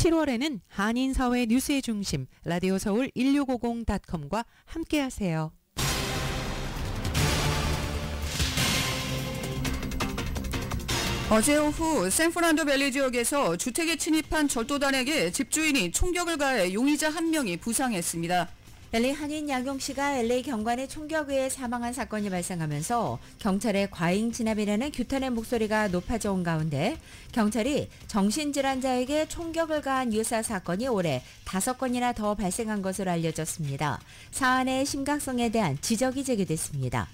7월에는 한인사회 뉴스의 중심 라디오 서울 1650.com과 함께하세요. 어제 오후 샌프란도 밸리 지역에서 주택에 침입한 절도단에게 집주인이 총격을 가해 용의자 1명이 부상했습니다. LA 한인 양용 씨가 LA 경관의 총격에 의해 사망한 사건이 발생하면서 경찰의 과잉 진압이라는 규탄의 목소리가 높아져 온 가운데 경찰이 정신질환자에게 총격을 가한 유사 사건이 올해 5건이나 더 발생한 것으로 알려졌습니다. 사안의 심각성에 대한 지적이 제기됐습니다.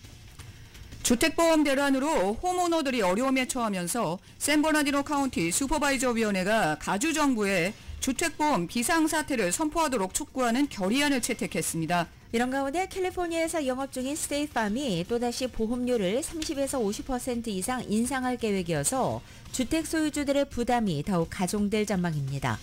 주택보험 대란으로 홈오너들이 어려움에 처하면서 샌버나디노 카운티 슈퍼바이저위원회가 가주정부에 주택보험 비상사태를 선포하도록 촉구하는 결의안을 채택했습니다. 이런 가운데 캘리포니아에서 영업 중인 스테이트팜이 또다시 보험료를 30에서 50% 이상 인상할 계획이어서 주택 소유주들의 부담이 더욱 가중될 전망입니다.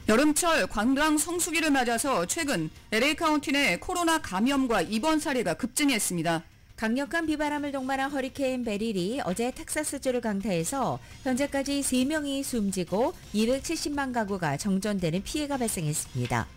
여름철 관광 성수기를 맞아서 최근 LA 카운티 내 코로나 감염과 입원 사례가 급증했습니다. 강력한 비바람을 동반한 허리케인 베릴이 어제 텍사스주를 강타해서 현재까지 3명이 숨지고 270만 가구가 정전되는 피해가 발생했습니다.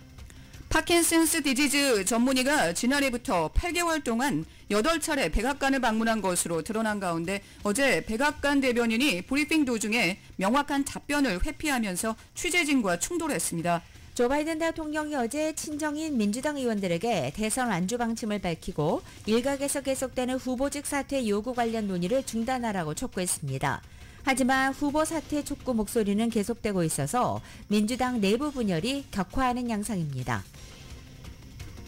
파킨슨스 디지즈 전문의가 지난해부터 8개월 동안 8차례 백악관을 방문한 것으로 드러난 가운데 어제 백악관 대변인이 브리핑 도중에 명확한 답변을 회피하면서 취재진과 충돌했습니다. 조 바이든 대통령이 어제 친정인 민주당 의원들에게 대선 완주 방침을 밝히고 일각에서 계속되는 후보직 사퇴 요구 관련 논의를 중단하라고 촉구했습니다. 하지만 후보 사퇴 촉구 목소리는 계속되고 있어서 민주당 내부 분열이 격화하는 양상입니다.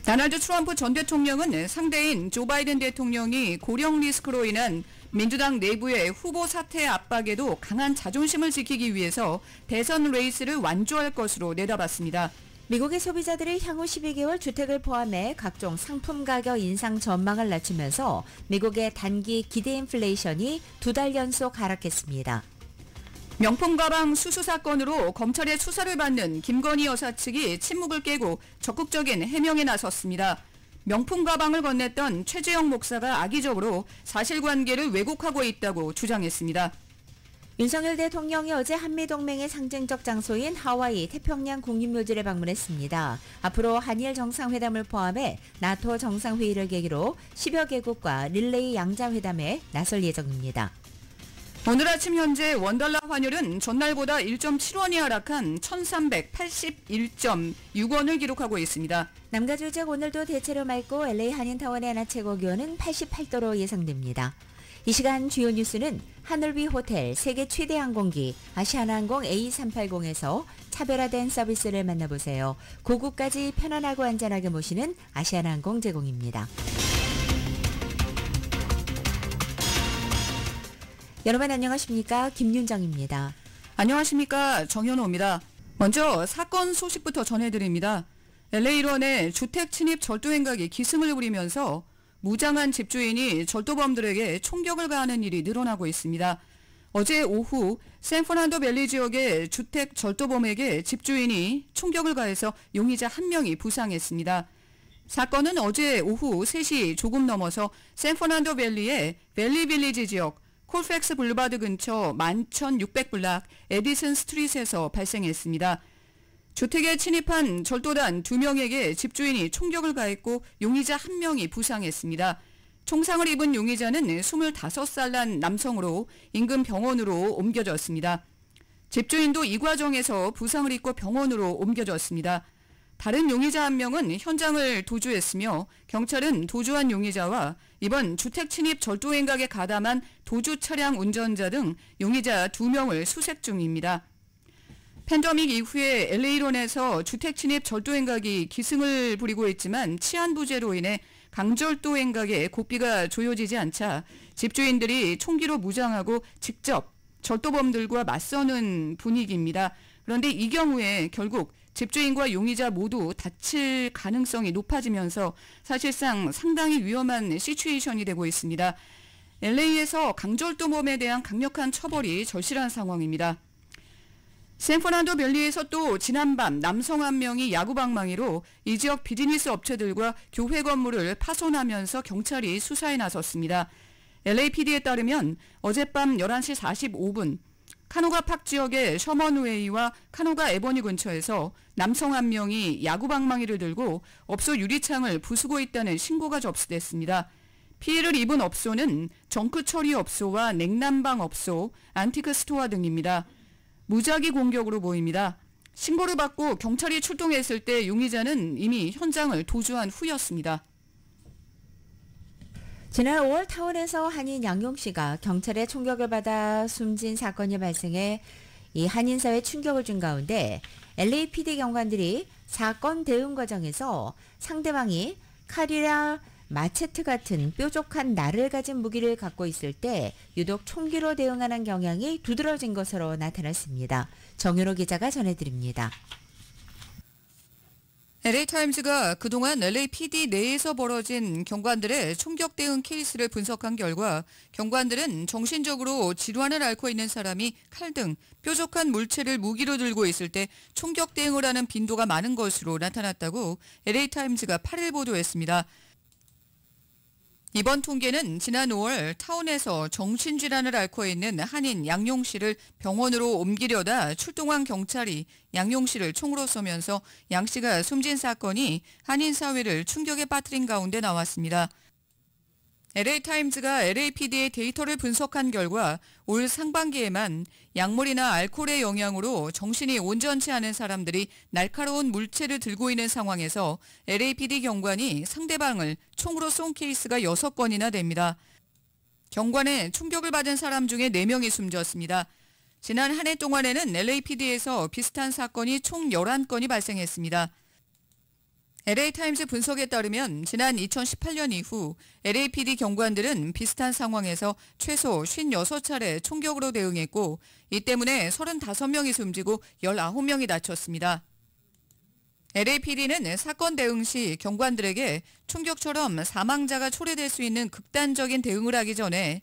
도널드 트럼프 전 대통령은 상대인 조 바이든 대통령이 고령 리스크로 인한 민주당 내부의 후보 사퇴 압박에도 강한 자존심을 지키기 위해서 대선 레이스를 완주할 것으로 내다봤습니다. 미국의 소비자들이 향후 12개월 주택을 포함해 각종 상품 가격 인상 전망을 낮추면서 미국의 단기 기대 인플레이션이 2달 연속 하락했습니다. 명품 가방 수수 사건으로 검찰의 수사를 받는 김건희 여사 측이 침묵을 깨고 적극적인 해명에 나섰습니다. 명품 가방을 건넸던 최재형 목사가 악의적으로 사실관계를 왜곡하고 있다고 주장했습니다. 윤석열 대통령이 어제 한미동맹의 상징적 장소인 하와이 태평양 국립묘지를 방문했습니다. 앞으로 한일 정상회담을 포함해 나토 정상회의를 계기로 10여 개국과 릴레이 양자회담에 나설 예정입니다. 오늘 아침 현재 원달러 환율은 전날보다 1.7원이 하락한 1381.6원을 기록하고 있습니다. 남가주지역 오늘도 대체로 맑고 LA 한인타운의 낮 최고 기온은 88도로 예상됩니다. 이 시간 주요 뉴스는 하늘위 호텔 세계 최대 항공기 아시아나항공 A380에서 차별화된 서비스를 만나보세요. 고국까지 편안하고 안전하게 모시는 아시아나항공 제공입니다. 여러분 안녕하십니까? 김윤정입니다. 안녕하십니까? 정현호입니다. 먼저 사건 소식부터 전해드립니다. LA 일원의 주택 침입 절도 행각이 기승을 부리면서 무장한 집주인이 절도범들에게 총격을 가하는 일이 늘어나고 있습니다. 어제 오후 샌프란도 밸리 지역의 주택 절도범에게 집주인이 총격을 가해서 용의자 1명이 부상했습니다. 사건은 어제 오후 3시 조금 넘어서 샌프란도 밸리의 밸리 빌리지 지역 콜팩스 블루바드 근처 11,600블락 에디슨 스트릿에서 발생했습니다. 주택에 침입한 절도단 2명에게 집주인이 총격을 가했고 용의자 1명이 부상했습니다. 총상을 입은 용의자는 25살 난 남성으로 인근 병원으로 옮겨졌습니다. 집주인도 이 과정에서 부상을 입고 병원으로 옮겨졌습니다. 다른 용의자 1명은 현장을 도주했으며 경찰은 도주한 용의자와 이번 주택 침입 절도 행각에 가담한 도주 차량 운전자 등 용의자 2명을 수색 중입니다. 팬데믹 이후에 LA론에서 주택 침입 절도 행각이 기승을 부리고 있지만 치안 부재로 인해 강절도 행각에 고삐가 조여지지 않자 집주인들이 총기로 무장하고 직접 절도범들과 맞서는 분위기입니다. 그런데 이 경우에 결국 집주인과 용의자 모두 다칠 가능성이 높아지면서 사실상 상당히 위험한 시츄에이션이 되고 있습니다. LA에서 강절도범에 대한 강력한 처벌이 절실한 상황입니다. 샌프란도 밸리에서 또 지난밤 남성 1명이 야구방망이로 이 지역 비즈니스 업체들과 교회 건물을 파손하면서 경찰이 수사에 나섰습니다. LAPD에 따르면 어젯밤 11시 45분 카노가 팍 지역의 셔먼웨이와 카노가 에버니 근처에서 남성 한 명이 야구방망이를 들고 업소 유리창을 부수고 있다는 신고가 접수됐습니다. 피해를 입은 업소는 정크 처리 업소와 냉난방 업소, 안티크 스토어 등입니다. 무작위 공격으로 보입니다. 신고를 받고 경찰이 출동했을 때 용의자는 이미 현장을 도주한 후였습니다. 지난 5월 타운에서 한인 양용 씨가 경찰의 총격을 받아 숨진 사건이 발생해 이 한인 사회에 충격을 준 가운데 LAPD 경관들이 사건 대응 과정에서 상대방이 칼이나 마체트 같은 뾰족한 날을 가진 무기를 갖고 있을 때 유독 총기로 대응하는 경향이 두드러진 것으로 나타났습니다. 정윤호 기자가 전해드립니다. LA타임즈가 그동안 LAPD 내에서 벌어진 경관들의 총격 대응 케이스를 분석한 결과 경관들은 정신적으로 질환을 앓고 있는 사람이 칼 등 뾰족한 물체를 무기로 들고 있을 때 총격 대응을 하는 빈도가 많은 것으로 나타났다고 LA타임즈가 8일 보도했습니다. 이번 통계는 지난 5월 타운에서 정신질환을 앓고 있는 한인 양용 씨를 병원으로 옮기려다 출동한 경찰이 양용 씨를 총으로 쏘면서 양 씨가 숨진 사건이 한인 사회를 충격에 빠뜨린 가운데 나왔습니다. LA타임즈가 LAPD의 데이터를 분석한 결과 올 상반기에만 약물이나 알코올의 영향으로 정신이 온전치 않은 사람들이 날카로운 물체를 들고 있는 상황에서 LAPD 경관이 상대방을 총으로 쏜 케이스가 6건이나 됩니다. 경관에 충격을 받은 사람 중에 4명이 숨졌습니다. 지난 한 해 동안에는 LAPD에서 비슷한 사건이 총 11건이 발생했습니다. LA타임즈 분석에 따르면 지난 2018년 이후 LAPD 경관들은 비슷한 상황에서 최소 56차례 총격으로 대응했고 이 때문에 35명이 숨지고 19명이 다쳤습니다. LAPD는 사건 대응 시 경관들에게 총격처럼 사망자가 초래될 수 있는 극단적인 대응을 하기 전에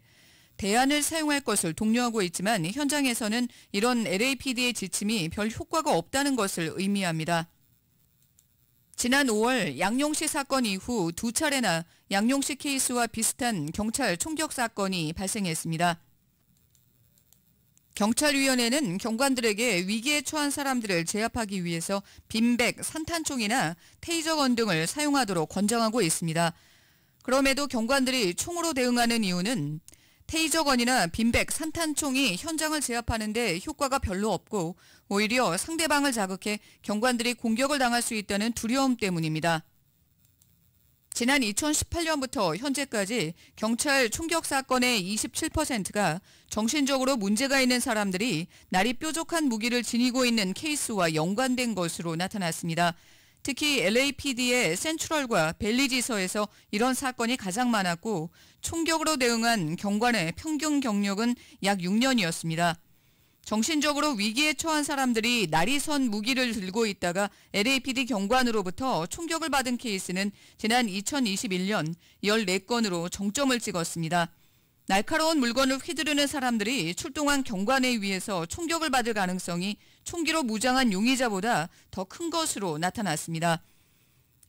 대안을 사용할 것을 독려하고 있지만 현장에서는 이런 LAPD의 지침이 별 효과가 없다는 것을 의미합니다. 지난 5월 양용씨 사건 이후 2차례나 양용씨 케이스와 비슷한 경찰 총격 사건이 발생했습니다. 경찰위원회는 경관들에게 위기에 처한 사람들을 제압하기 위해서 빈백, 산탄총이나 테이저건 등을 사용하도록 권장하고 있습니다. 그럼에도 경관들이 총으로 대응하는 이유는 테이저건이나 빈백, 산탄총이 현장을 제압하는 데 효과가 별로 없고 오히려 상대방을 자극해 경관들이 공격을 당할 수 있다는 두려움 때문입니다. 지난 2018년부터 현재까지 경찰 총격 사건의 27%가 정신적으로 문제가 있는 사람들이 날이 뾰족한 무기를 지니고 있는 케이스와 연관된 것으로 나타났습니다. 특히 LAPD의 센트럴과 벨리 지서에서 이런 사건이 가장 많았고 총격으로 대응한 경관의 평균 경력은 약 6년이었습니다. 정신적으로 위기에 처한 사람들이 날이 선 무기를 들고 있다가 LAPD 경관으로부터 총격을 받은 케이스는 지난 2021년 14건으로 정점을 찍었습니다. 날카로운 물건을 휘두르는 사람들이 출동한 경관에 의해서 총격을 받을 가능성이 총기로 무장한 용의자보다 더 큰 것으로 나타났습니다.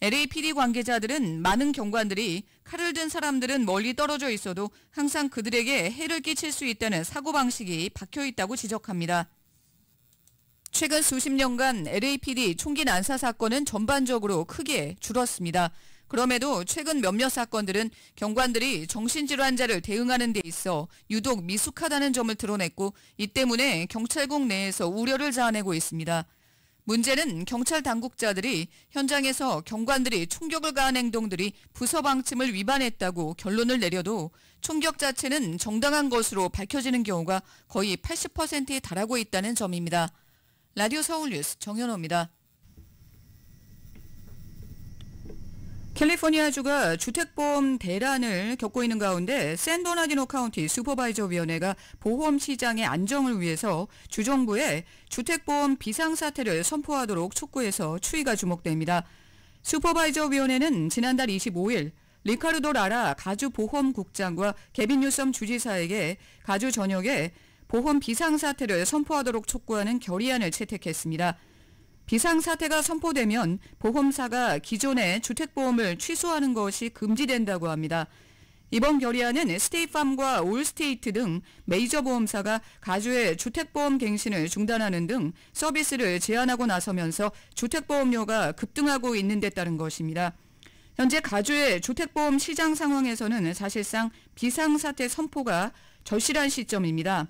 LAPD 관계자들은 많은 경관들이 칼을 든 사람들은 멀리 떨어져 있어도 항상 그들에게 해를 끼칠 수 있다는 사고방식이 박혀있다고 지적합니다. 최근 수십 년간 LAPD 총기 난사 사건은 전반적으로 크게 줄었습니다. 그럼에도 최근 몇몇 사건들은 경관들이 정신질환자를 대응하는 데 있어 유독 미숙하다는 점을 드러냈고 이 때문에 경찰국 내에서 우려를 자아내고 있습니다. 문제는 경찰 당국자들이 현장에서 경관들이 총격을 가한 행동들이 부서 방침을 위반했다고 결론을 내려도 총격 자체는 정당한 것으로 밝혀지는 경우가 거의 80%에 달하고 있다는 점입니다. 라디오 서울뉴스 정현호입니다. 캘리포니아주가 주택보험 대란을 겪고 있는 가운데 샌버나디노 카운티 슈퍼바이저 위원회가 보험 시장의 안정을 위해서 주정부에 주택보험 비상사태를 선포하도록 촉구해서 추이가 주목됩니다. 슈퍼바이저 위원회는 지난달 25일 리카르도 라라 가주보험국장과 게빈 뉴섬 주지사에게 가주 전역에 보험 비상사태를 선포하도록 촉구하는 결의안을 채택했습니다. 비상사태가 선포되면 보험사가 기존의 주택보험을 취소하는 것이 금지된다고 합니다. 이번 결의안은 스테이트팜과 올스테이트 등 메이저 보험사가 가주의 주택보험 갱신을 중단하는 등 서비스를 제한하고 나서면서 주택보험료가 급등하고 있는 데 따른 것입니다. 현재 가주의 주택보험 시장 상황에서는 사실상 비상사태 선포가 절실한 시점입니다.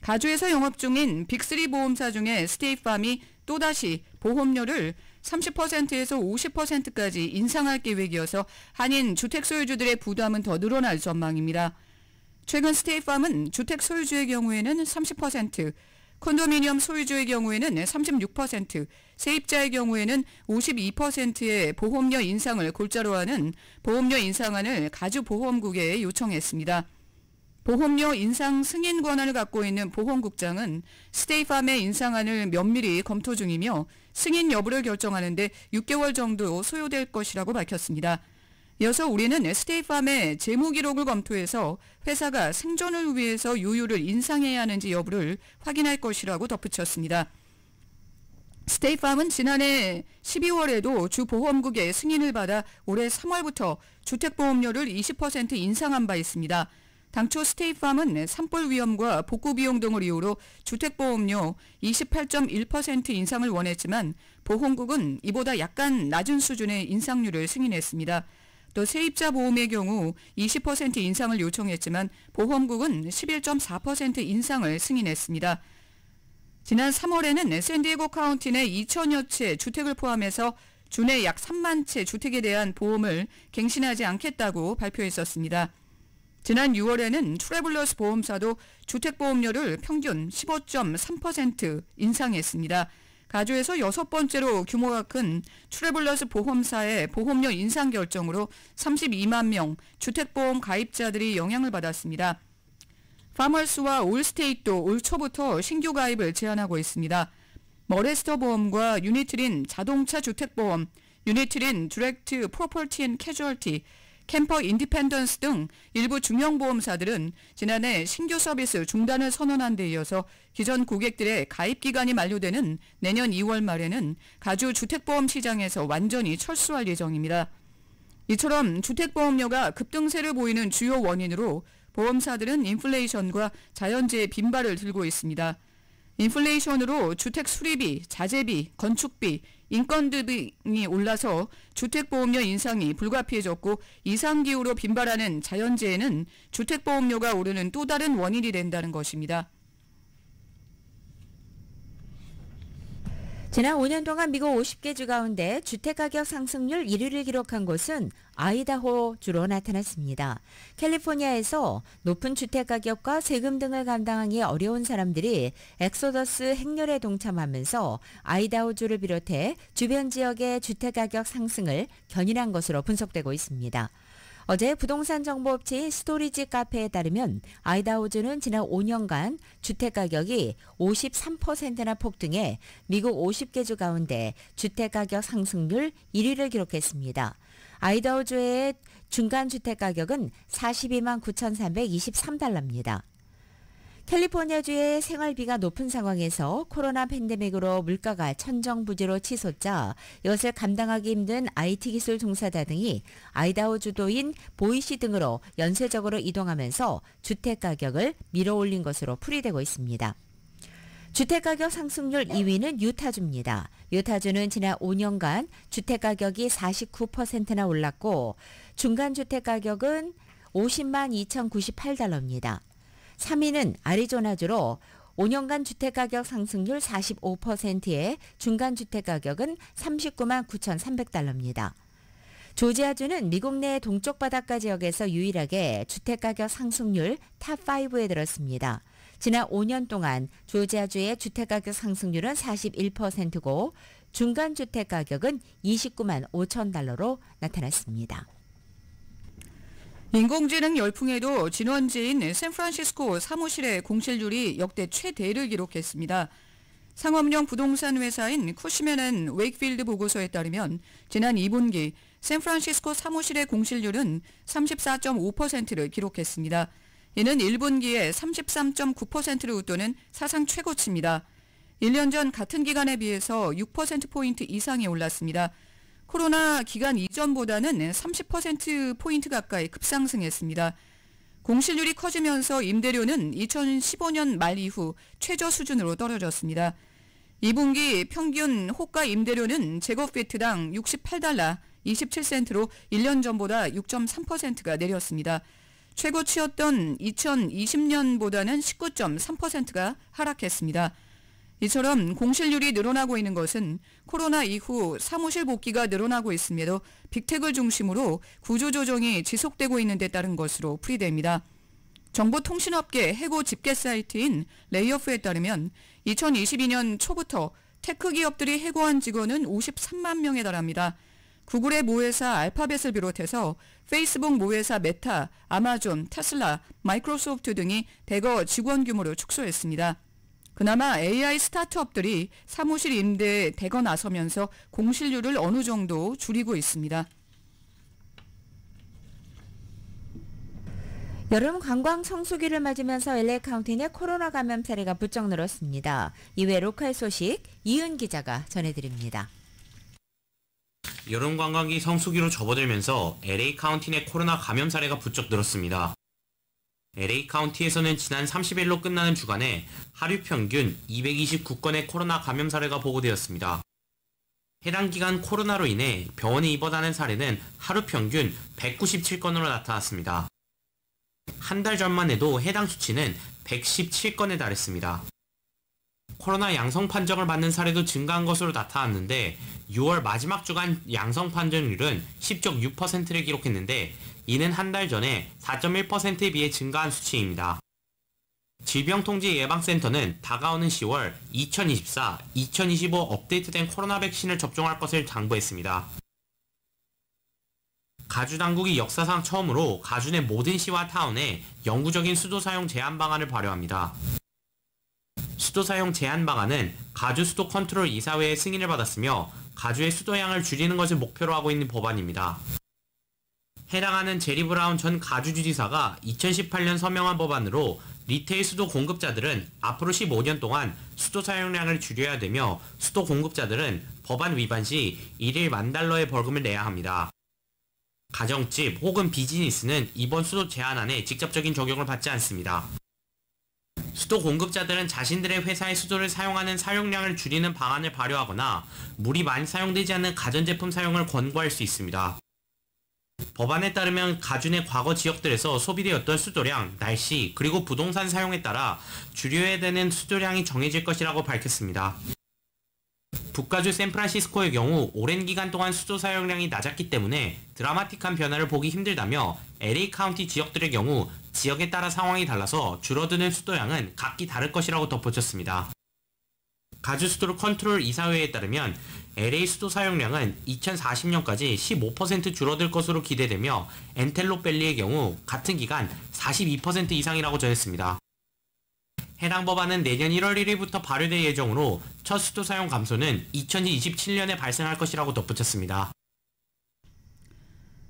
가주에서 영업 중인 빅3 보험사 중에 스테이트팜이 또다시 보험료를 30%에서 50%까지 인상할 계획이어서 한인 주택 소유주들의 부담은 더 늘어날 전망입니다. 최근 스테이트팜은 주택 소유주의 경우에는 30%, 콘도미니엄 소유주의 경우에는 36%, 세입자의 경우에는 52%의 보험료 인상을 골자로 하는 보험료 인상안을 가주보험국에 요청했습니다. 보험료 인상 승인 권한을 갖고 있는 보험국장은 스테이트팜의 인상안을 면밀히 검토 중이며 승인 여부를 결정하는 데 6개월 정도 소요될 것이라고 밝혔습니다. 이어서 우리는 스테이트팜의 재무 기록을 검토해서 회사가 생존을 위해서 요율을 인상해야 하는지 여부를 확인할 것이라고 덧붙였습니다. 스테이트팜은 지난해 12월에도 주보험국의 승인을 받아 올해 3월부터 주택보험료를 20% 인상한 바 있습니다. 당초 스테이트팜은 산불 위험과 복구 비용 등을 이유로 주택보험료 28.1% 인상을 원했지만 보험국은 이보다 약간 낮은 수준의 인상률을 승인했습니다. 또 세입자 보험의 경우 20% 인상을 요청했지만 보험국은 11.4% 인상을 승인했습니다. 지난 3월에는 샌디에고 카운티 내 2천여 채 주택을 포함해서 주내 약 3만 채 주택에 대한 보험을 갱신하지 않겠다고 발표했었습니다. 지난 6월에는 트래블러스 보험사도 주택보험료를 평균 15.3% 인상했습니다. 가주에서 6번째로 규모가 큰 트래블러스 보험사의 보험료 인상 결정으로 32만 명 주택보험 가입자들이 영향을 받았습니다. 파머스와 올스테이트도 올 초부터 신규 가입을 제한하고 있습니다. 머레스터 보험과 유니트린 자동차 주택보험, 유니트린 디렉트 프로퍼티 앤 캐주얼티, 캠퍼 인디펜던스 등 일부 중형보험사들은 지난해 신규 서비스 중단을 선언한 데 이어서 기존 고객들의 가입 기간이 만료되는 내년 2월 말에는 가주 주택보험 시장에서 완전히 철수할 예정입니다. 이처럼 주택보험료가 급등세를 보이는 주요 원인으로 보험사들은 인플레이션과 자연재해 빈발을 들고 있습니다. 인플레이션으로 주택 수리비, 자재비, 건축비, 인건비 등이 올라서 주택보험료 인상이 불가피해졌고 이상기후로 빈발하는 자연재해는 주택보험료가 오르는 또 다른 원인이 된다는 것입니다. 지난 5년 동안 미국 50개 주 가운데 주택가격 상승률 1위를 기록한 곳은 아이다호주로 나타났습니다. 캘리포니아에서 높은 주택가격과 세금 등을 감당하기 어려운 사람들이 엑소더스 행렬에 동참하면서 아이다호주를 비롯해 주변 지역의 주택가격 상승을 견인한 것으로 분석되고 있습니다. 어제 부동산 정보업체인 스토리지 카페에 따르면 아이다호주는 지난 5년간 주택가격이 53%나 폭등해 미국 50개 주 가운데 주택가격 상승률 1위를 기록했습니다. 아이다호주의 중간 주택가격은 42만 9,323달러입니다. 캘리포니아주의 생활비가 높은 상황에서 코로나 팬데믹으로 물가가 천정부지로 치솟자 이것을 감당하기 힘든 IT 기술 종사자 등이 아이다호 주도인 보이시 등으로 연쇄적으로 이동하면서 주택가격을 밀어올린 것으로 풀이되고 있습니다. 주택가격 상승률 2위는 유타주입니다. 유타주는 지난 5년간 주택가격이 49%나 올랐고 중간주택가격은 50만 2,098달러입니다. 3위는 아리조나주로 5년간 주택가격 상승률 45%에 중간주택가격은 39만 9,300달러입니다. 조지아주는 미국 내 동쪽 바닷가 지역에서 유일하게 주택가격 상승률 탑5에 들었습니다. 지난 5년 동안 조지아주의 주택가격 상승률은 41%고 중간주택가격은 29만 5천 달러로 나타났습니다. 인공지능 열풍에도 진원지인 샌프란시스코 사무실의 공실률이 역대 최대를 기록했습니다. 상업용 부동산 회사인 쿠시맨 앤 웨이크필드 보고서에 따르면 지난 2분기 샌프란시스코 사무실의 공실률은 34.5%를 기록했습니다. 이는 1분기에 33.9%를 웃도는 사상 최고치입니다. 1년 전 같은 기간에 비해서 6%포인트 이상이 올랐습니다. 코로나 기간 이전보다는 30%포인트 가까이 급상승했습니다. 공실률이 커지면서 임대료는 2015년 말 이후 최저 수준으로 떨어졌습니다. 2분기 평균 호가 임대료는 제곱피트당 $68, 27센트로 1년 전보다 6.3%가 내렸습니다. 최고치였던 2020년보다는 19.3%가 하락했습니다. 이처럼 공실률이 늘어나고 있는 것은 코로나 이후 사무실 복귀가 늘어나고 있음에도 빅테크를 중심으로 구조조정이 지속되고 있는 데 따른 것으로 풀이됩니다. 정보통신업계 해고 집계 사이트인 레이오프에 따르면 2022년 초부터 테크 기업들이 해고한 직원은 53만 명에 달합니다. 구글의 모회사 알파벳을 비롯해서 페이스북 모회사 메타, 아마존, 테슬라, 마이크로소프트 등이 대거 직원 규모를 축소했습니다. 그나마 AI 스타트업들이 사무실 임대에 대거 나서면서 공실률을 어느 정도 줄이고 있습니다. 여름 관광 성수기를 맞으면서 LA 카운티 내 코로나 감염 사례가 부쩍 늘었습니다. 이외 로컬 소식 이은 기자가 전해드립니다. 여름 관광기 성수기로 접어들면서 LA 카운티 내 코로나 감염 사례가 부쩍 늘었습니다. LA 카운티에서는 지난 30일로 끝나는 주간에 하루 평균 229건의 코로나 감염 사례가 보고되었습니다. 해당 기간 코로나로 인해 병원에 입원하는 사례는 하루 평균 197건으로 나타났습니다. 한 달 전만 해도 해당 수치는 117건에 달했습니다. 코로나 양성 판정을 받는 사례도 증가한 것으로 나타났는데 6월 마지막 주간 양성 판정률은 10.6%를 기록했는데 이는 한 달 전에 4.1%에 비해 증가한 수치입니다. 질병통제예방센터는 다가오는 10월 2024-2025 업데이트된 코로나 백신을 접종할 것을 당부했습니다. 가주 당국이 역사상 처음으로 가주 내 모든 시와 타운에 영구적인 수도 사용 제한 방안을 발효합니다. 수도 사용 제한 방안은 가주 수도 컨트롤 이사회의 승인을 받았으며 가주의 수도량을 줄이는 것을 목표로 하고 있는 법안입니다. 해당하는 제리 브라운 전 가주주지사가 2018년 서명한 법안으로 리테일 수도 공급자들은 앞으로 15년 동안 수도 사용량을 줄여야 되며 수도 공급자들은 법안 위반 시 1일 $10,000의 벌금을 내야 합니다. 가정집 혹은 비즈니스는 이번 수도 제한안에 직접적인 적용을 받지 않습니다. 수도 공급자들은 자신들의 회사의 수도를 사용하는 사용량을 줄이는 방안을 발효하거나 물이 많이 사용되지 않는 가전제품 사용을 권고할 수 있습니다. 법안에 따르면 가주 내 과거 지역들에서 소비되었던 수도량, 날씨, 그리고 부동산 사용에 따라 줄여야 되는 수도량이 정해질 것이라고 밝혔습니다. 북가주 샌프란시스코의 경우 오랜 기간 동안 수도 사용량이 낮았기 때문에 드라마틱한 변화를 보기 힘들다며 LA 카운티 지역들의 경우 지역에 따라 상황이 달라서 줄어드는 수도량은 각기 다를 것이라고 덧붙였습니다. 가주 수도 컨트롤 이사회에 따르면 LA 수도 사용량은 2040년까지 15% 줄어들 것으로 기대되며 엔텔로밸리의 경우 같은 기간 42% 이상이라고 전했습니다. 해당 법안은 내년 1월 1일부터 발효될 예정으로 첫 수도 사용 감소는 2027년에 발생할 것이라고 덧붙였습니다.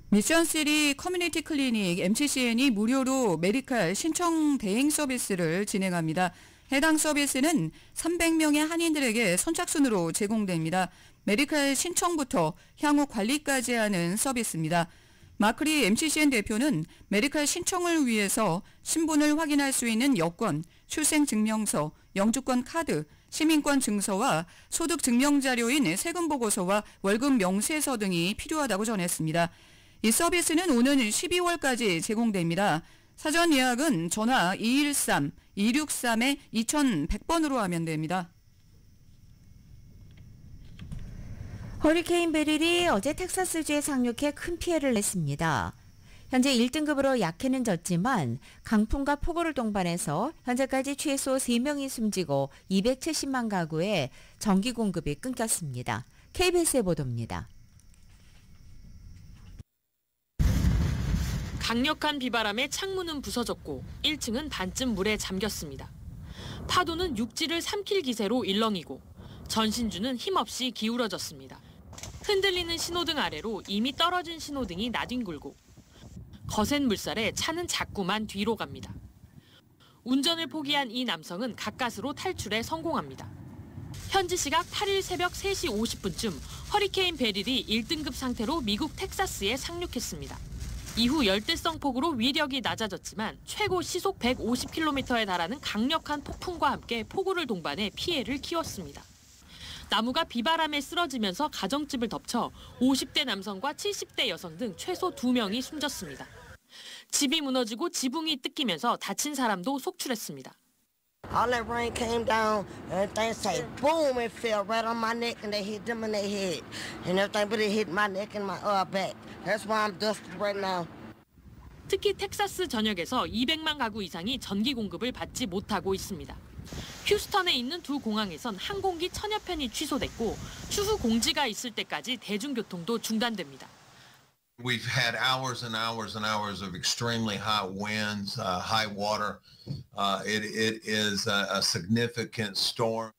미션시리 커뮤니티 클리닉 MCCN이 무료로 메디칼 신청 대행 서비스를 진행합니다. 해당 서비스는 300명의 한인들에게 선착순으로 제공됩니다. 메디칼 신청부터 향후 관리까지 하는 서비스입니다. 마크리 MCCN 대표는 메디칼 신청을 위해서 신분을 확인할 수 있는 여권, 출생증명서, 영주권 카드, 시민권 증서와 소득 증명자료인 세금보고서와 월급 명세서 등이 필요하다고 전했습니다. 이 서비스는 오는 12월까지 제공됩니다. 사전 예약은 전화 213-263-2100번으로 하면 됩니다. 허리케인 베릴이 어제 텍사스주에 상륙해 큰 피해를 냈습니다. 현재 1등급으로 약해는 졌지만 강풍과 폭우를 동반해서 현재까지 최소 3명이 숨지고 270만 가구에 전기 공급이 끊겼습니다. KBS의 보도입니다. 강력한 비바람에 창문은 부서졌고 1층은 반쯤 물에 잠겼습니다. 파도는 육지를 삼킬 기세로 일렁이고 전신주는 힘없이 기울어졌습니다. 흔들리는 신호등 아래로 이미 떨어진 신호등이 나뒹굴고 거센 물살에 차는 자꾸만 뒤로 갑니다. 운전을 포기한 이 남성은 가까스로 탈출에 성공합니다. 현지 시각 8일 새벽 3시 50분쯤 허리케인 베릴이 1등급 상태로 미국 텍사스에 상륙했습니다. 이후 열대성 폭우로 위력이 낮아졌지만 최고 시속 150km에 달하는 강력한 폭풍과 함께 폭우를 동반해 피해를 키웠습니다. 나무가 비바람에 쓰러지면서 가정집을 덮쳐 50대 남성과 70대 여성 등 최소 2명이 숨졌습니다. 집이 무너지고 지붕이 뜯기면서 다친 사람도 속출했습니다. All that rain came down and everything say boom, it fell right on my neck and they hit them in their head and everything, but it hit my neck and my back. That's why I'm dusty right now. 특히 텍사스 전역에서 200만 가구 이상이 전기 공급을 받지 못하고 있습니다. 휴스턴에 있는 두 공항에선 항공기 1000여 편이 취소됐고 추후 공지가 있을 때까지 대중교통도 중단됩니다. We've had hours and hours and hours of extremely high winds, high water. It is a significant storm.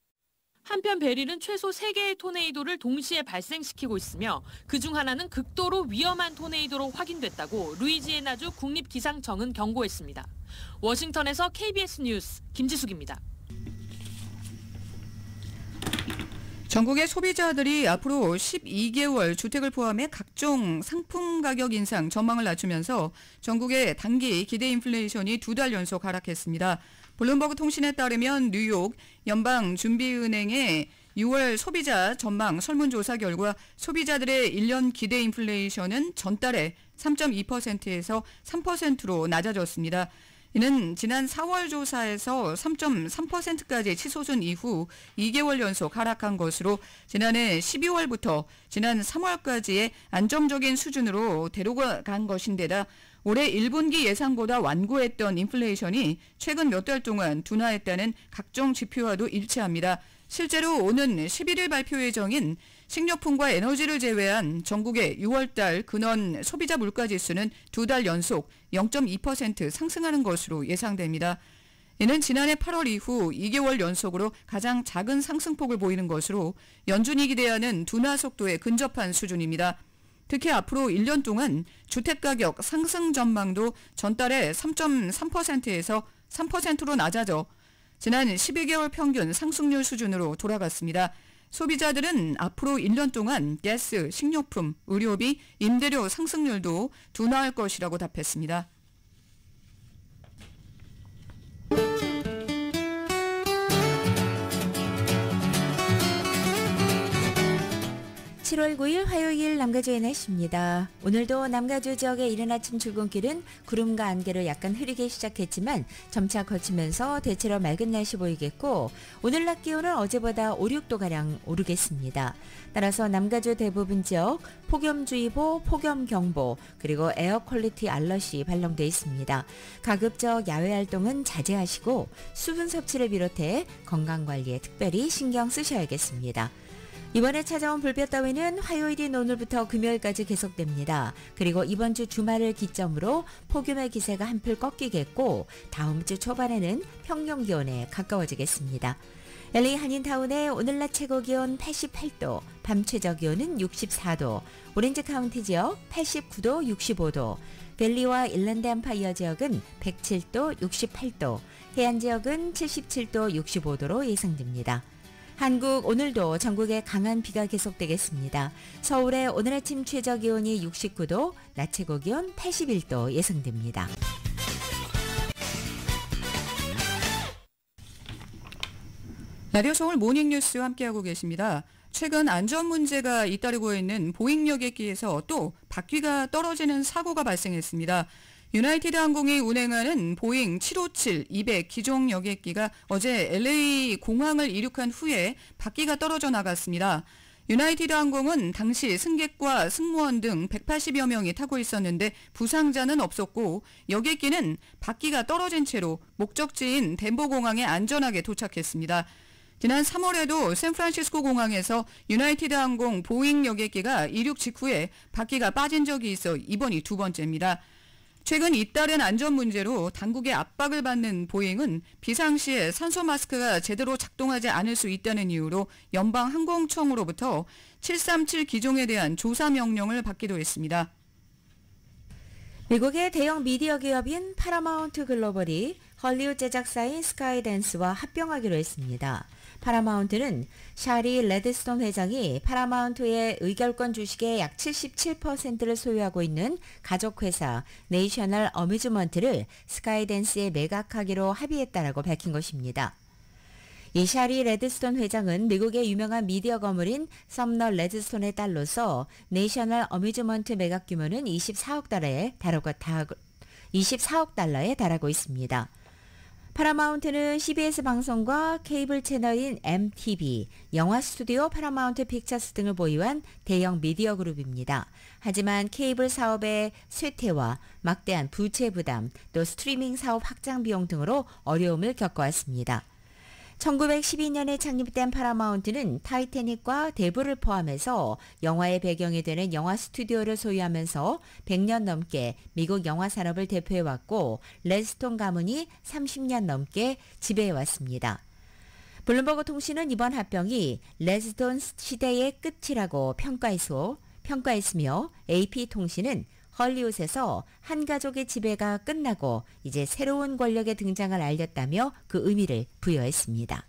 한편 베릴은 최소 3개의 토네이도를 동시에 발생시키고 있으며 그중 하나는 극도로 위험한 토네이도로 확인됐다고 루이지애나주 국립기상청은 경고했습니다. 워싱턴에서 KBS 뉴스 김지숙입니다. 전국의 소비자들이 앞으로 12개월 주택을 포함해 각종 상품 가격 인상 전망을 낮추면서 전국의 단기 기대 인플레이션이 2달 연속 하락했습니다. 블룸버그 통신에 따르면 뉴욕 연방준비은행의 6월 소비자 전망 설문조사 결과 소비자들의 1년 기대 인플레이션은 전달에 3.2%에서 3%로 낮아졌습니다. 이는 지난 4월 조사에서 3.3%까지 치솟은 이후 2개월 연속 하락한 것으로 지난해 12월부터 지난 3월까지의 안정적인 수준으로 데려간 것인데다 올해 1분기 예상보다 완고했던 인플레이션이 최근 몇 달 동안 둔화했다는 각종 지표와도 일치합니다. 실제로 오는 11일 발표 예정인 식료품과 에너지를 제외한 전국의 6월달 근원 소비자 물가지수는 2달 연속 0.2% 상승하는 것으로 예상됩니다. 이는 지난해 8월 이후 2개월 연속으로 가장 작은 상승폭을 보이는 것으로 연준이 기대하는 둔화 속도에 근접한 수준입니다. 특히 앞으로 1년 동안 주택가격 상승 전망도 전달에 3.3%에서 3%로 낮아져 지난 12개월 평균 상승률 수준으로 돌아갔습니다. 소비자들은 앞으로 1년 동안 가스, 식료품, 의료비, 임대료 상승률도 둔화할 것이라고 답했습니다. 7월 9일 화요일 남가주의 날씨입니다. 오늘도 남가주 지역의 이른 아침 출근길은 구름과 안개로 약간 흐리게 시작했지만 점차 거치면서 대체로 맑은 날씨 보이겠고 오늘 낮 기온은 어제보다 5, 6도가량 오르겠습니다. 따라서 남가주 대부분 지역 폭염주의보, 폭염경보 그리고 에어 퀄리티 알럿이 발령돼 있습니다. 가급적 야외 활동은 자제하시고 수분 섭취를 비롯해 건강관리에 특별히 신경 쓰셔야겠습니다. 이번에 찾아온 불볕 더위는 화요일인 오늘부터 금요일까지 계속됩니다. 그리고 이번 주 주말을 기점으로 폭염의 기세가 한풀 꺾이겠고 다음 주 초반에는 평년 기온에 가까워지겠습니다. LA 한인타운의 오늘 낮 최고 기온 88도, 밤 최저 기온은 64도, 오렌지 카운티 지역 89도, 65도, 밸리와 일랜드 엠파이어 지역은 107도, 68도, 해안 지역은 77도, 65도로 예상됩니다. 한국 오늘도 전국에 강한 비가 계속되겠습니다. 서울의 오늘 아침 최저 기온이 69도, 낮 최고 기온 81도 예상됩니다. 라디오 서울 모닝뉴스 함께하고 계십니다. 최근 안전 문제가 잇따르고 있는 보잉 여객기에서 또 바퀴가 떨어지는 사고가 발생했습니다. 유나이티드 항공이 운행하는 보잉 757-200 기종 여객기가 어제 LA 공항을 이륙한 후에 바퀴가 떨어져 나갔습니다. 유나이티드 항공은 당시 승객과 승무원 등 180여 명이 타고 있었는데 부상자는 없었고 여객기는 바퀴가 떨어진 채로 목적지인 덴버 공항에 안전하게 도착했습니다. 지난 3월에도 샌프란시스코 공항에서 유나이티드 항공 보잉 여객기가 이륙 직후에 바퀴가 빠진 적이 있어 이번이 두 번째입니다. 최근 잇따른 안전 문제로 당국의 압박을 받는 보잉은 비상시에 산소 마스크가 제대로 작동하지 않을 수 있다는 이유로 연방항공청으로부터 737 기종에 대한 조사 명령을 받기도 했습니다. 미국의 대형 미디어 기업인 파라마운트 글로벌이 헐리우드 제작사인 스카이댄스와 합병하기로 했습니다. 파라마운트는 샤리 레드스톤 회장이 파라마운트의 의결권 주식의 약 77%를 소유하고 있는 가족회사 내셔널 어뮤즈먼트를 스카이댄스에 매각하기로 합의했다라고 밝힌 것입니다. 이 샤리 레드스톤 회장은 미국의 유명한 미디어 거물인 썸너 레드스톤의 딸로서 내셔널 어뮤즈먼트 매각 규모는 24억 달러에 달하고 있습니다. 파라마운트는 CBS 방송과 케이블 채널인 MTV, 영화 스튜디오 파라마운트 픽처스 등을 보유한 대형 미디어 그룹입니다. 하지만 케이블 사업의 쇠퇴와 막대한 부채 부담, 또 스트리밍 사업 확장 비용 등으로 어려움을 겪어왔습니다. 1912년에 창립된 파라마운트는 타이타닉과 대부를 포함해서 영화의 배경이 되는 영화 스튜디오를 소유하면서 100년 넘게 미국 영화 산업을 대표해왔고 레드스톤 가문이 30년 넘게 지배해왔습니다. 블룸버그 통신은 이번 합병이 레드스톤 시대의 끝이라고 평가했으며 AP통신은 헐리우드에서 한 가족의 지배가 끝나고 이제 새로운 권력의 등장을 알렸다며 그 의미를 부여했습니다.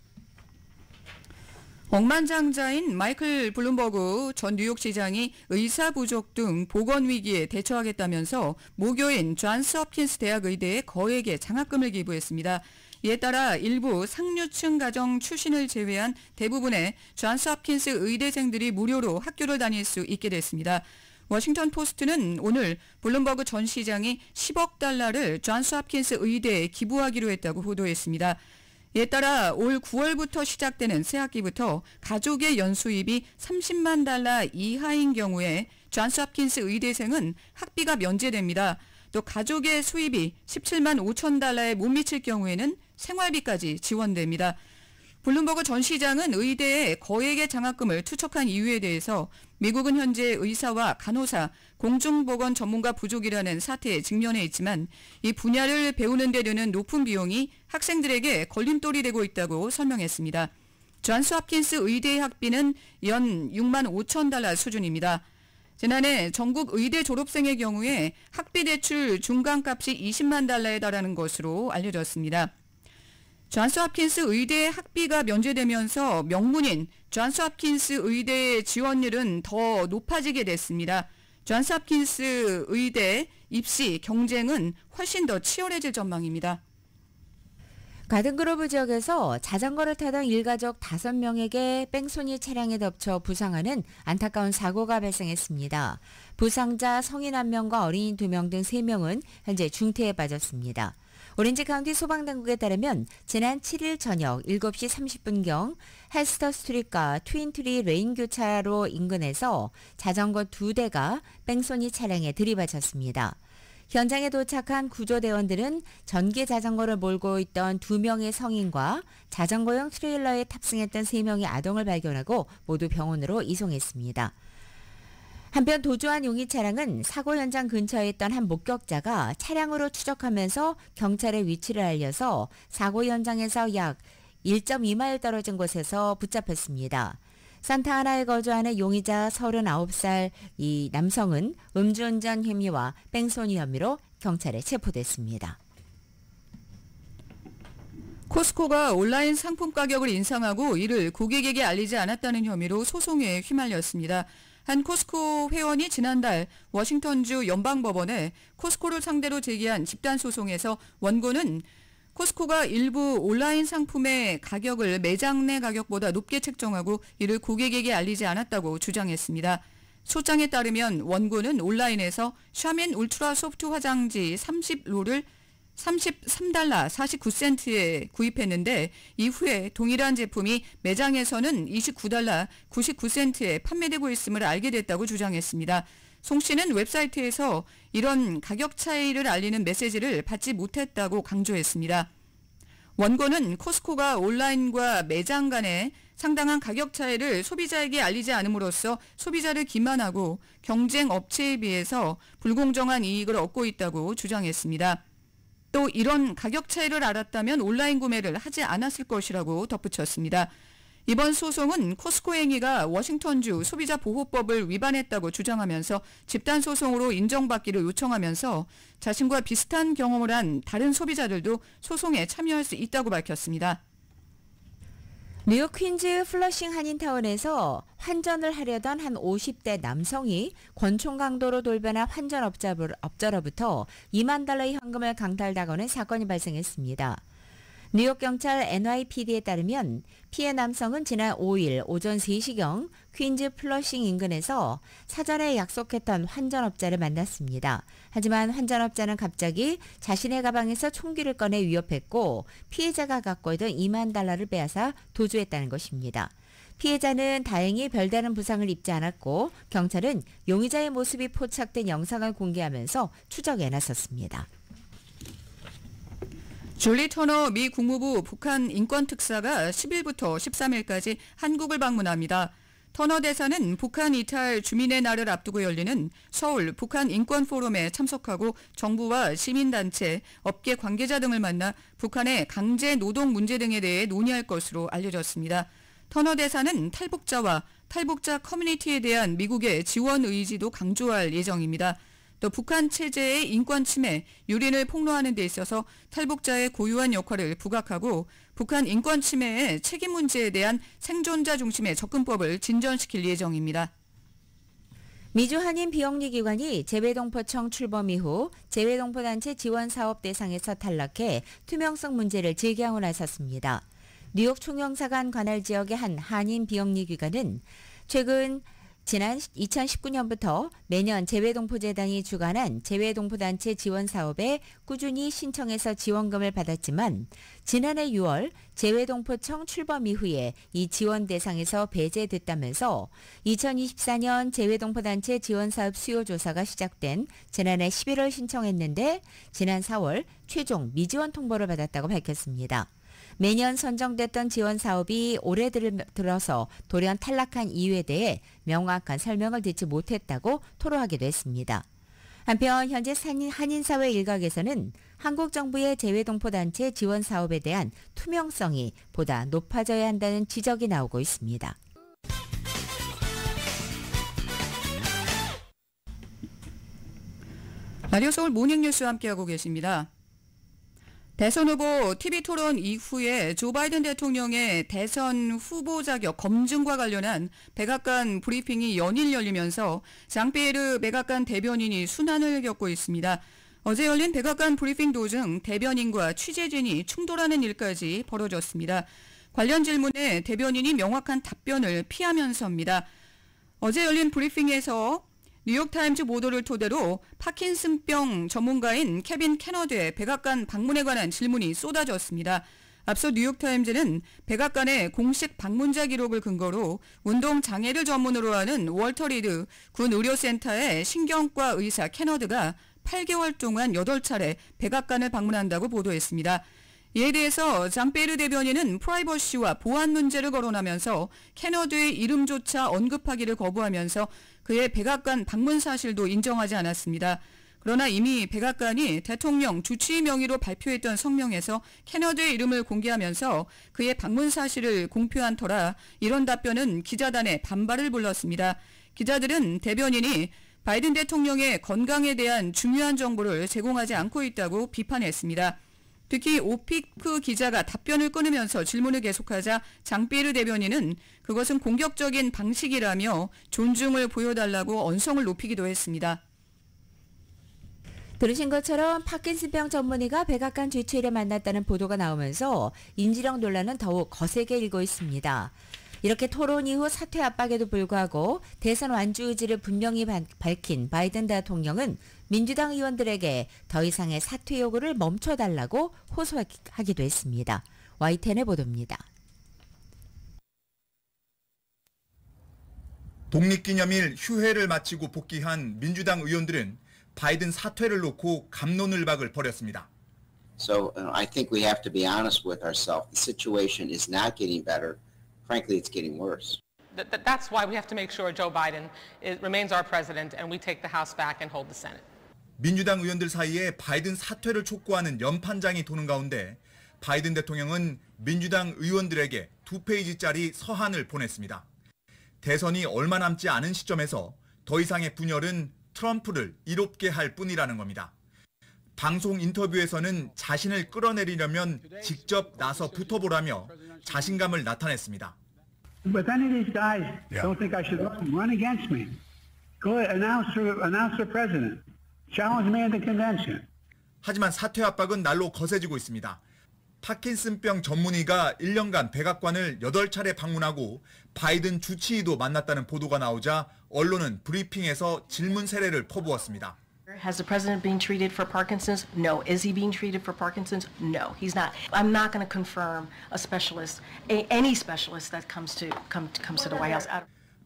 억만장자인 마이클 블룸버그 전 뉴욕시장이 의사 부족 등 보건 위기에 대처하겠다면서 모교인 존스 홉킨스 대학 의대에 거액의 장학금을 기부했습니다. 이에 따라 일부 상류층 가정 출신을 제외한 대부분의 존스 홉킨스 의대생들이 무료로 학교를 다닐 수 있게 됐습니다. 워싱턴 포스트는 오늘 블룸버그 전 시장이 10억 달러를 존스 홉킨스 의대에 기부하기로 했다고 보도했습니다. 이에 따라 올 9월부터 시작되는 새학기부터 가족의 연수입이 30만 달러 이하인 경우에 존스 홉킨스 의대생은 학비가 면제됩니다. 또 가족의 수입이 17만 5천 달러에 못 미칠 경우에는 생활비까지 지원됩니다. 블룸버그 전 시장은 의대에 거액의 장학금을 투척한 이유에 대해서 미국은 현재 의사와 간호사, 공중보건 전문가 부족이라는 사태에 직면해 있지만 이 분야를 배우는 데 드는 높은 비용이 학생들에게 걸림돌이 되고 있다고 설명했습니다. 존스 홉킨스 의대의 학비는 연 6만 5천 달러 수준입니다. 지난해 전국 의대 졸업생의 경우에 학비 대출 중간값이 20만 달러에 달하는 것으로 알려졌습니다. 존스 홉킨스 의대의 학비가 면제되면서 명문인 존스 홉킨스 의대의 지원율은 더 높아지게 됐습니다. 존스 홉킨스 의대 입시 경쟁은 훨씬 더 치열해질 전망입니다. 가든그로브 지역에서 자전거를 타던 일가족 5명에게 뺑소니 차량에 덮쳐 부상하는 안타까운 사고가 발생했습니다. 부상자 성인 1명과 어린이 2명 등 3명은 현재 중태에 빠졌습니다. 오렌지 카운티 소방당국에 따르면 지난 7일 저녁 7시 30분경 헬스터 스트리트과 트윈트리 레인 교차로 인근에서 자전거 2대가 뺑소니 차량에 들이받쳤습니다. 현장에 도착한 구조대원들은 전기 자전거를 몰고 있던 2명의 성인과 자전거용 트레일러에 탑승했던 3명의 아동을 발견하고 모두 병원으로 이송했습니다. 한편 도주한 용의 차량은 사고 현장 근처에 있던 한 목격자가 차량으로 추적하면서 경찰에 위치를 알려서 사고 현장에서 약 1.2마일 떨어진 곳에서 붙잡혔습니다. 산타하나에 거주하는 용의자 39살 이 남성은 음주운전 혐의와 뺑소니 혐의로 경찰에 체포됐습니다. 코스코가 온라인 상품 가격을 인상하고 이를 고객에게 알리지 않았다는 혐의로 소송에 휘말렸습니다. 한 코스코 회원이 지난달 워싱턴주 연방법원에 코스코를 상대로 제기한 집단소송에서 원고는 코스코가 일부 온라인 상품의 가격을 매장 내 가격보다 높게 책정하고 이를 고객에게 알리지 않았다고 주장했습니다. 소장에 따르면 원고는 온라인에서 샤민 울트라 소프트 화장지 30롤을 33달러 49센트에 구입했는데 이후에 동일한 제품이 매장에서는 29달러 99센트에 판매되고 있음을 알게 됐다고 주장했습니다. 송 씨는 웹사이트에서 이런 가격 차이를 알리는 메시지를 받지 못했다고 강조했습니다. 원고는 코스코가 온라인과 매장 간의 상당한 가격 차이를 소비자에게 알리지 않음으로써 소비자를 기만하고 경쟁 업체에 비해서 불공정한 이익을 얻고 있다고 주장했습니다. 또 이런 가격 차이를 알았다면 온라인 구매를 하지 않았을 것이라고 덧붙였습니다. 이번 소송은 코스코 행위가 워싱턴주 소비자보호법을 위반했다고 주장하면서 집단소송으로 인정받기를 요청하면서 자신과 비슷한 경험을 한 다른 소비자들도 소송에 참여할 수 있다고 밝혔습니다. 뉴욕 퀸즈 플러싱 한인타운에서 환전을 하려던 한 50대 남성이 권총 강도로 돌변한 환전업자로부터 $20,000의 현금을 강탈당하는 사건이 발생했습니다. 뉴욕 경찰 NYPD에 따르면 피해 남성은 지난 5일 오전 3시경 퀸즈 플러싱 인근에서 사전에 약속했던 환전업자를 만났습니다. 하지만 환전업자는 갑자기 자신의 가방에서 총기를 꺼내 위협했고 피해자가 갖고 있던 $20,000를 빼앗아 도주했다는 것입니다. 피해자는 다행히 별다른 부상을 입지 않았고 경찰은 용의자의 모습이 포착된 영상을 공개하면서 추적에 나섰습니다. 줄리 터너 미 국무부 북한 인권특사가 10일부터 13일까지 한국을 방문합니다. 터너 대사는 북한 이탈 주민의 날을 앞두고 열리는 서울 북한 인권 포럼에 참석하고 정부와 시민단체, 업계 관계자 등을 만나 북한의 강제 노동 문제 등에 대해 논의할 것으로 알려졌습니다. 터너 대사는 탈북자와 탈북자 커뮤니티에 대한 미국의 지원 의지도 강조할 예정입니다. 또 북한 체제의 인권 침해, 유린을 폭로하는 데 있어서 탈북자의 고유한 역할을 부각하고 북한 인권 침해의 책임 문제에 대한 생존자 중심의 접근법을 진전시킬 예정입니다. 미주 한인 비영리기관이 재외동포청 출범 이후 재외동포단체 지원사업 대상에서 탈락해 투명성 문제를 제기하고 나섰습니다. 뉴욕 총영사관 관할 지역의 한 한인 비영리기관은 지난 2019년부터 매년 재외동포재단이 주관한 재외동포단체 지원사업에 꾸준히 신청해서 지원금을 받았지만 지난해 6월 재외동포청 출범 이후에 이 지원 대상에서 배제됐다면서 2024년 재외동포단체 지원사업 수요조사가 시작된 지난해 11월 신청했는데 지난 4월 최종 미지원 통보를 받았다고 밝혔습니다. 매년 선정됐던 지원 사업이 올해 들어서 돌연 탈락한 이유에 대해 명확한 설명을 듣지 못했다고 토로하기도 했습니다. 한편 현재 한인사회 일각에서는 한국 정부의 재외동포단체 지원 사업에 대한 투명성이 보다 높아져야 한다는 지적이 나오고 있습니다. 라디오 서울 모닝뉴스와 함께하고 계십니다. 대선 후보 TV토론 이후에 조 바이든 대통령의 대선 후보 자격 검증과 관련한 백악관 브리핑이 연일 열리면서 장피에르 백악관 대변인이 순환을 겪고 있습니다. 어제 열린 백악관 브리핑 도중 대변인과 취재진이 충돌하는 일까지 벌어졌습니다. 관련 질문에 대변인이 명확한 답변을 피하면서입니다. 어제 열린 브리핑에서 뉴욕타임즈 보도를 토대로 파킨슨병 전문가인 케빈 캐너드의 백악관 방문에 관한 질문이 쏟아졌습니다. 앞서 뉴욕타임즈는 백악관의 공식 방문자 기록을 근거로 운동장애를 전문으로 하는 월터 리드 군 의료센터의 신경과 의사 캐너드가 8개월 동안 8차례 백악관을 방문한다고 보도했습니다. 이에 대해서 장페르 대변인은 프라이버시와 보안 문제를 거론하면서 캐너드의 이름조차 언급하기를 거부하면서 그의 백악관 방문 사실도 인정하지 않았습니다. 그러나 이미 백악관이 대통령 주치의 명의로 발표했던 성명에서 캐너드의 이름을 공개하면서 그의 방문 사실을 공표한 터라 이런 답변은 기자단의 반발을 불렀습니다. 기자들은 대변인이 바이든 대통령의 건강에 대한 중요한 정보를 제공하지 않고 있다고 비판했습니다. 특히 오피크 기자가 답변을 끊으면서 질문을 계속하자 장피에르 대변인은 그것은 공격적인 방식이라며 존중을 보여달라고 언성을 높이기도 했습니다. 들으신 것처럼 파킨슨병 전문의가 백악관 주치의를 만났다는 보도가 나오면서 인지령 논란은 더욱 거세게 일고 있습니다. 이렇게 토론 이후 사퇴 압박에도 불구하고 대선 완주 의지를 분명히 밝힌 바이든 대통령은 민주당 의원들에게 더 이상의 사퇴 요구를 멈춰달라고 호소하기도 했습니다. YTN의 보도입니다. 독립기념일 휴회를 마치고 복귀한 민주당 의원들은 바이든 사퇴를 놓고 갑론을박을 벌였습니다. So I think we have to be honest with ourselves. The situation is not getting better. Frankly, it's getting worse. That's why we have to make sure Joe Biden remains our president and we take the House back and hold the Senate. 민주당 의원들 사이에 바이든 사퇴를 촉구하는 연판장이 도는 가운데 바이든 대통령은 민주당 의원들에게 2페이지짜리 서한을 보냈습니다. 대선이 얼마 남지 않은 시점에서 더 이상의 분열은 트럼프를 이롭게 할 뿐이라는 겁니다. 방송 인터뷰에서는 자신을 끌어내리려면 직접 나서 붙어보라며 자신감을 나타냈습니다. But any of these guys don't think I should run against me. Go ahead, announce for president. Challenge me in the convention. 하지만 사퇴 압박은 날로 거세지고 있습니다. 파킨슨병 전문의가 1년간 백악관을 8차례 방문하고 바이든 주치의도 만났다는 보도가 나오자 언론은 브리핑에서 질문 세례를 퍼부었습니다. Has the president been treated for Parkinson's? No. Is he being treated for Parkinson's? No, he's not. I'm not going to confirm a specialist, any specialist that comes to the White House.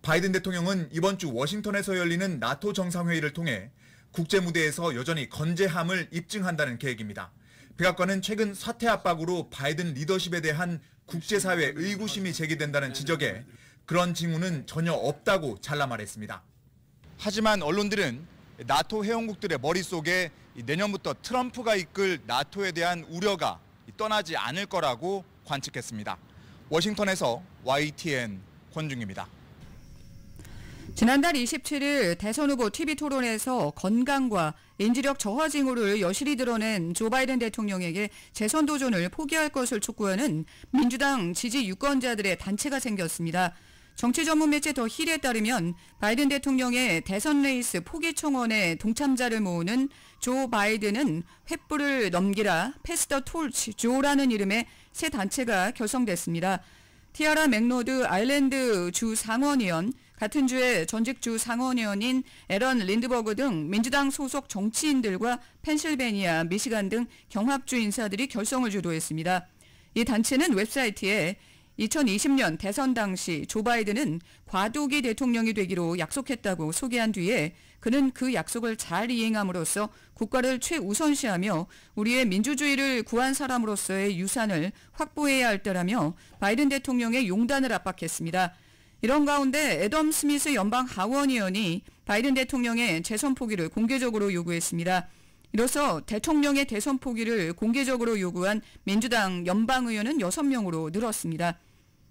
바이든 대통령은 이번 주 워싱턴에서 열리는 나토 정상회의를 통해 국제 무대에서 여전히 건재함을 입증한다는 계획입니다. 백악관은 최근 사퇴 압박으로 바이든 리더십에 대한 국제사회 의구심이 제기된다는 지적에 그런 징후는 전혀 없다고 잘라 말했습니다. 하지만 언론들은 나토 회원국들의 머릿속에 내년부터 트럼프가 이끌 나토에 대한 우려가 떠나지 않을 거라고 관측했습니다. 워싱턴에서 YTN 권중입니다. 지난달 27일 대선 후보 TV 토론에서 건강과 인지력 저하 징후를 여실히 드러낸 조 바이든 대통령에게 재선 도전을 포기할 것을 촉구하는 민주당 지지 유권자들의 단체가 생겼습니다. 정치 전문 매체 더 힐에 따르면 바이든 대통령의 대선 레이스 포기 청원에 동참자를 모으는 조 바이든은 횃불을 넘기라 패스 더 톨치 조라는 이름의 새 단체가 결성됐습니다. 티아라 맥로드 아일랜드 주 상원의원, 같은 주의 전직 주 상원의원인 에런 린드버그 등 민주당 소속 정치인들과 펜실베니아, 미시간 등 경합주 인사들이 결성을 주도했습니다. 이 단체는 웹사이트에 2020년 대선 당시 조 바이든은 과도기 대통령이 되기로 약속했다고 소개한 뒤에 그는 그 약속을 잘 이행함으로써 국가를 최우선시하며 우리의 민주주의를 구한 사람으로서의 유산을 확보해야 할 때라며 바이든 대통령의 용단을 압박했습니다. 이런 가운데 애덤 스미스 연방 하원의원이 바이든 대통령의 재선 포기를 공개적으로 요구했습니다. 이로써 대통령의 대선 포기를 공개적으로 요구한 민주당 연방의원은 6명으로 늘었습니다.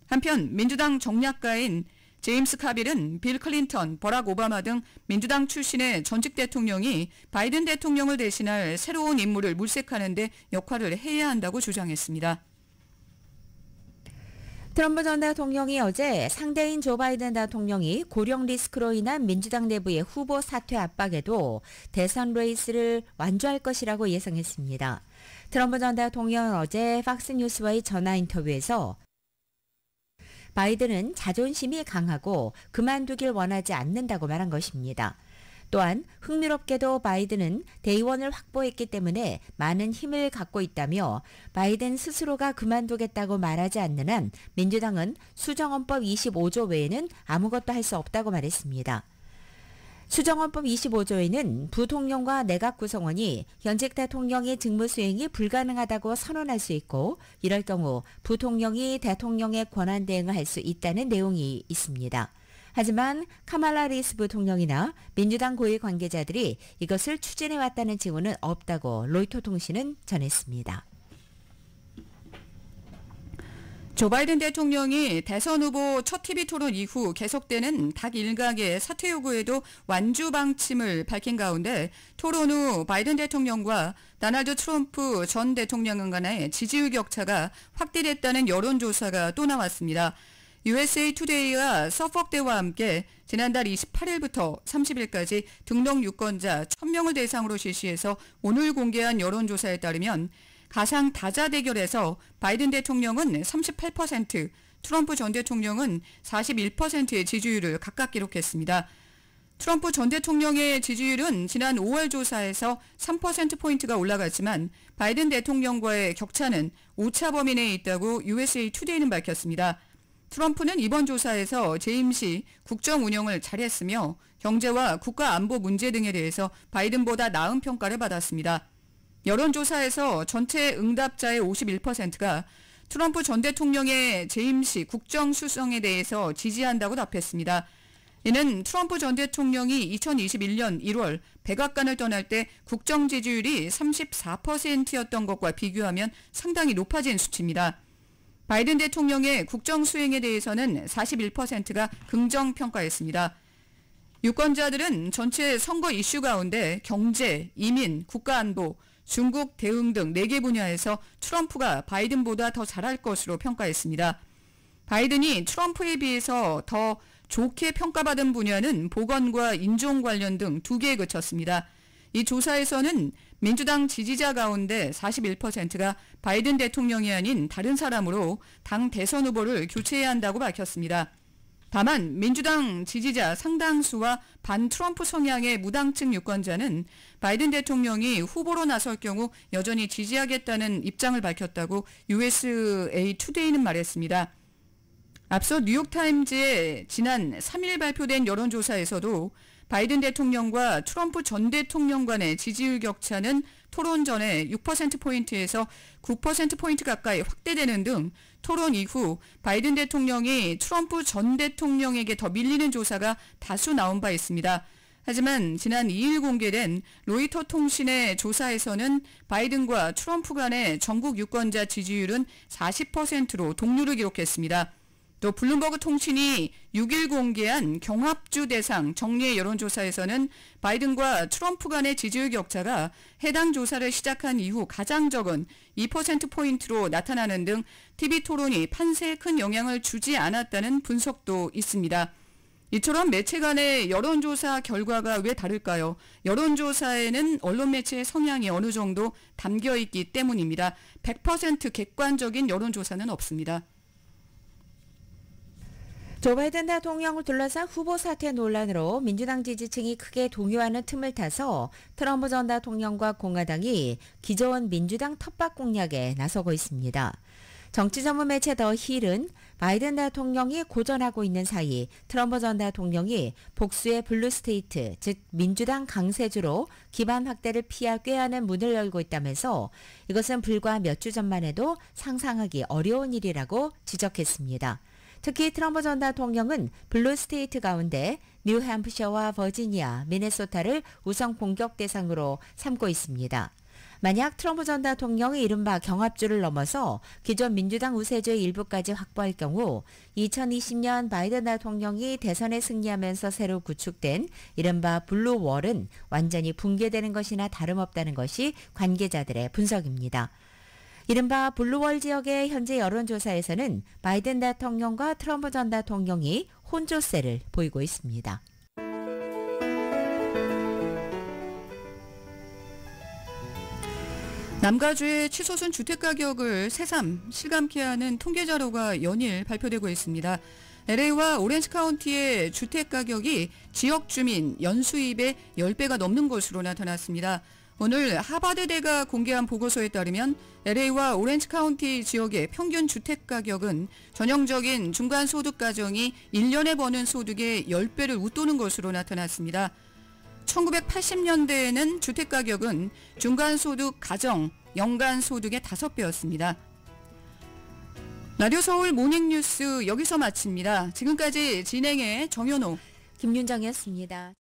한편 민주당 정략가인 제임스 카빌은 빌 클린턴, 버락 오바마 등 민주당 출신의 전직 대통령이 바이든 대통령을 대신할 새로운 인물을 물색하는 데 역할을 해야 한다고 주장했습니다. 트럼프 전 대통령이 어제 상대인 조 바이든 대통령이 고령 리스크로 인한 민주당 내부의 후보 사퇴 압박에도 대선 레이스를 완주할 것이라고 예상했습니다. 트럼프 전 대통령은 어제 팍스뉴스와의 전화 인터뷰에서 바이든은 자존심이 강하고 그만두길 원하지 않는다고 말한 것입니다. 또한 흥미롭게도 바이든은 대의원을 확보했기 때문에 많은 힘을 갖고 있다며 바이든 스스로가 그만두겠다고 말하지 않는 한 민주당은 수정헌법 25조 외에는 아무것도 할 수 없다고 말했습니다. 수정헌법 25조에는 부통령과 내각 구성원이 현직 대통령의 직무 수행이 불가능하다고 선언할 수 있고 이럴 경우 부통령이 대통령의 권한 대행을 할 수 있다는 내용이 있습니다. 하지만 카말라 하리스 부통령이나 민주당 고위 관계자들이 이것을 추진해왔다는 징후는 없다고 로이터 통신은 전했습니다. 조 바이든 대통령이 대선 후보 첫 TV 토론 이후 계속되는 닭 일각의 사퇴 요구에도 완주 방침을 밝힌 가운데 토론 후 바이든 대통령과 도널드 트럼프 전 대통령 간의 지지율 격차가 확대됐다는 여론조사가 또 나왔습니다. USA 투데이와 서퍽대와 함께 지난달 28일부터 30일까지 등록 유권자 1000명을 대상으로 실시해서 오늘 공개한 여론조사에 따르면 가상 다자 대결에서 바이든 대통령은 38%, 트럼프 전 대통령은 41%의 지지율을 각각 기록했습니다. 트럼프 전 대통령의 지지율은 지난 5월 조사에서 3%포인트가 올라갔지만 바이든 대통령과의 격차는 오차 범위 내에 있다고 USA 투데이는 밝혔습니다. 트럼프는 이번 조사에서 재임 시 국정 운영을 잘했으며 경제와 국가 안보 문제 등에 대해서 바이든보다 나은 평가를 받았습니다. 여론조사에서 전체 응답자의 51%가 트럼프 전 대통령의 재임 시 국정 수성에 대해서 지지한다고 답했습니다. 이는 트럼프 전 대통령이 2021년 1월 백악관을 떠날 때 국정 지지율이 34%였던 것과 비교하면 상당히 높아진 수치입니다. 바이든 대통령의 국정 수행에 대해서는 41%가 긍정 평가했습니다. 유권자들은 전체 선거 이슈 가운데 경제, 이민, 국가안보, 중국 대응 등 4개 분야에서 트럼프가 바이든보다 더 잘할 것으로 평가했습니다. 바이든이 트럼프에 비해서 더 좋게 평가받은 분야는 보건과 인종 관련 등 2개에 그쳤습니다. 이 조사에서는 민주당 지지자 가운데 41%가 바이든 대통령이 아닌 다른 사람으로 당 대선 후보를 교체해야 한다고 밝혔습니다. 다만 민주당 지지자 상당수와 반 트럼프 성향의 무당층 유권자는 바이든 대통령이 후보로 나설 경우 여전히 지지하겠다는 입장을 밝혔다고 USA 투데이는 말했습니다. 앞서 뉴욕타임즈의 지난 3일 발표된 여론조사에서도 바이든 대통령과 트럼프 전 대통령 간의 지지율 격차는 토론 전에 6%포인트에서 9%포인트 가까이 확대되는 등 토론 이후 바이든 대통령이 트럼프 전 대통령에게 더 밀리는 조사가 다수 나온 바 있습니다. 하지만 지난 2일 공개된 로이터 통신의 조사에서는 바이든과 트럼프 간의 전국 유권자 지지율은 40%로 동률을 기록했습니다. 또 블룸버그 통신이 6일 공개한 경합주 대상 정례 여론조사에서는 바이든과 트럼프 간의 지지율 격차가 해당 조사를 시작한 이후 가장 적은 2%포인트로 나타나는 등 TV 토론이 판세에 큰 영향을 주지 않았다는 분석도 있습니다. 이처럼 매체 간의 여론조사 결과가 왜 다를까요? 여론조사에는 언론 매체의 성향이 어느 정도 담겨 있기 때문입니다. 100% 객관적인 여론조사는 없습니다. 조 바이든 대통령을 둘러싼 후보 사퇴 논란으로 민주당 지지층이 크게 동요하는 틈을 타서 트럼프 전 대통령과 공화당이 기존 민주당 텃밭 공략에 나서고 있습니다. 정치 전문 매체 더 힐은 바이든 대통령이 고전하고 있는 사이 트럼프 전 대통령이 복수의 블루스테이트, 즉 민주당 강세주로 기반 확대를 피할 꾀하는 문을 열고 있다면서 이것은 불과 몇 주 전만 해도 상상하기 어려운 일이라고 지적했습니다. 특히 트럼프 전 대통령은 블루스테이트 가운데 뉴햄프셔와 버지니아, 미네소타를 우선 공격 대상으로 삼고 있습니다. 만약 트럼프 전 대통령이 이른바 경합주를 넘어서 기존 민주당 우세주의 일부까지 확보할 경우 2020년 바이든 대통령이 대선에 승리하면서 새로 구축된 이른바 블루월은 완전히 붕괴되는 것이나 다름없다는 것이 관계자들의 분석입니다. 이른바 블루월 지역의 현재 여론조사에서는 바이든 대통령과 트럼프 전 대통령이 혼조세를 보이고 있습니다. 남가주의 치솟은 주택가격을 새삼 실감케 하는 통계자료가 연일 발표되고 있습니다. LA와 오렌지 카운티의 주택가격이 지역 주민 연수입의 10배가 넘는 것으로 나타났습니다. 오늘 하버드대가 공개한 보고서에 따르면 LA와 오렌지 카운티 지역의 평균 주택가격은 전형적인 중간소득 가정이 1년에 버는 소득의 10배를 웃도는 것으로 나타났습니다. 1980년대에는 주택가격은 중간소득 가정 연간소득의 5배였습니다. 라디오 서울 모닝뉴스 여기서 마칩니다. 지금까지 진행의 정현호, 김윤정이었습니다.